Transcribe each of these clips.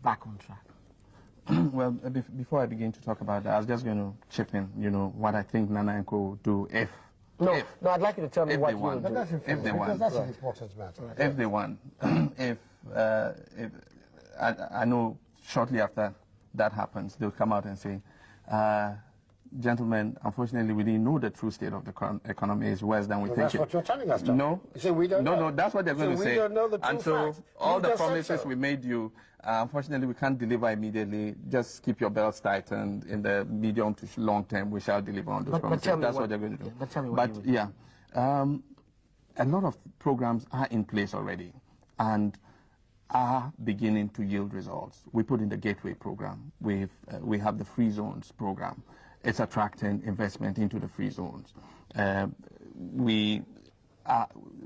back on track? Well, before I begin to talk about that, I was just going to chip in, what I think Nana & Co will do if. No, I'd like you to tell me what you will do. If they want. That's an important matter. Right. If they want. if I know shortly after that happens, they'll come out and say, gentlemen, unfortunately, we didn't know the true state of the economy is worse than we think. That's what you're telling us, John. No. You say we don't know. No, that's what they're going to say. We don't know the true and so facts. all the promises we made you, unfortunately, we can't deliver immediately. Just keep your belts tight, and in the medium to long term, we shall deliver on those promises. That's what they're going to do. But tell me what you yeah, a lot of programs are in place already, and are beginning to yield results. We put in the Gateway program. We have the Free Zones program. It's attracting investment into the free zones.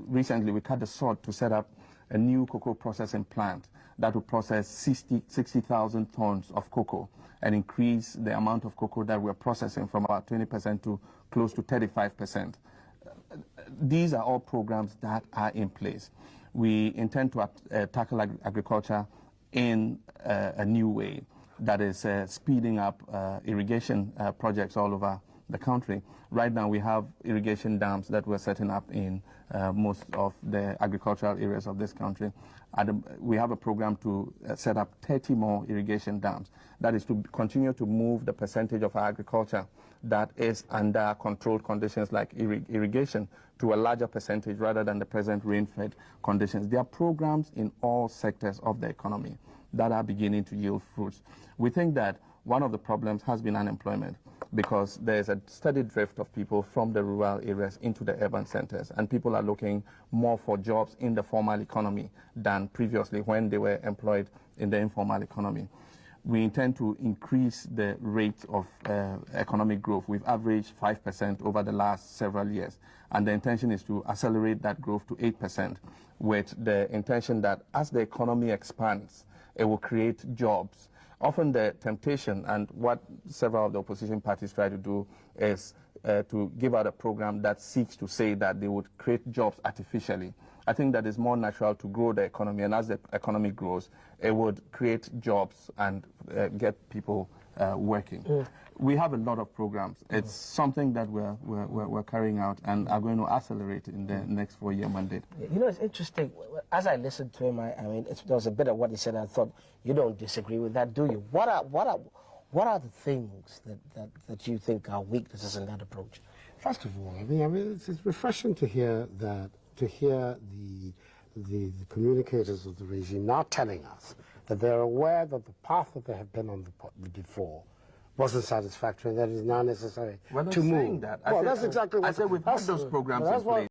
Recently we cut the sod to set up a new cocoa processing plant that will process 60,000 tons of cocoa and increase the amount of cocoa that we're processing from about 20% to close to 35%. These are all programs that are in place. We intend to tackle agriculture in a new way that is speeding up irrigation projects all over the country. Right now we have irrigation dams that we're setting up in most of the agricultural areas of this country. We have a program to set up 30 more irrigation dams. That is to continue to move the percentage of our agriculture that is under controlled conditions like irrigation to a larger percentage rather than the present rain-fed conditions. There are programs in all sectors of the economy that are beginning to yield fruits. We think that one of the problems has been unemployment, because there's a steady drift of people from the rural areas into the urban centers, and people are looking more for jobs in the formal economy than previously when they were employed in the informal economy. We intend to increase the rate of economic growth. We've averaged 5% over the last several years, and the intention is to accelerate that growth to 8%, with the intention that as the economy expands, it will create jobs. Often the temptation, and what several of the opposition parties try to do, is to give out a program that seeks to say that they would create jobs artificially. I think that it's more natural to grow the economy, and as the economy grows, it would create jobs and get people working. We have a lot of programs. It's something that we're carrying out and are going to accelerate in the next 4-year mandate. It's interesting. As I listened to him, I mean, there was a bit of what he said. I thought, you don't disagree with that, do you? What are the things that you think are weaknesses in that approach? First of all, I mean, it's refreshing to hear that, the communicators of the regime now telling us that they're aware that the path that they have been on before wasn't satisfactory, and that it is now necessary to move. Saying that. Well, that's exactly what I said we've had those programs in place.